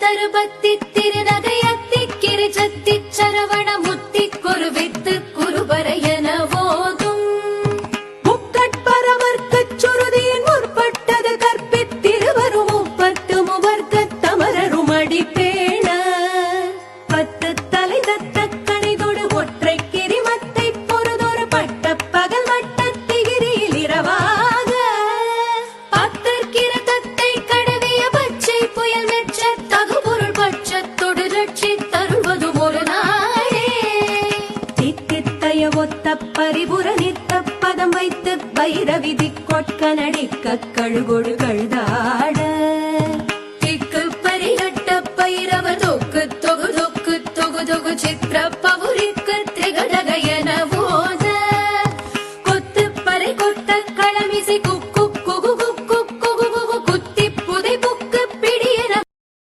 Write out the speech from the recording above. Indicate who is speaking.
Speaker 1: தருபத்தி திருநகையத்தி கிரிஜத்தி சரவண முத்தி குருவித்து குருபரையன போதும்
Speaker 2: முக்கட்பரவர்க்கச் சுருதியின் முற்பட்டது கற்பித்திருவரும் முப்பத்து முவர்க்கத் தமரரும் அடிப்பேண பத்து தலை தத்த கணிதொடு ஒற்றை கிரிமத்தை பொறுதொரு பட்ட பகல் வட்டத்திகிரியில் இரவாக பத்தற்கிரதத்தை கடவிய பச்சை புயல் மெச்ச தகுபொருள் பட்சத்தொடு ரட்சி தருள்வதும் ஒரு நாளே தித்தித்தய ஒத்த பரிபுர நித்த பதம் வைத்து பைரவிதி கொட்க நடிக்க கழுகொடு கழுதார்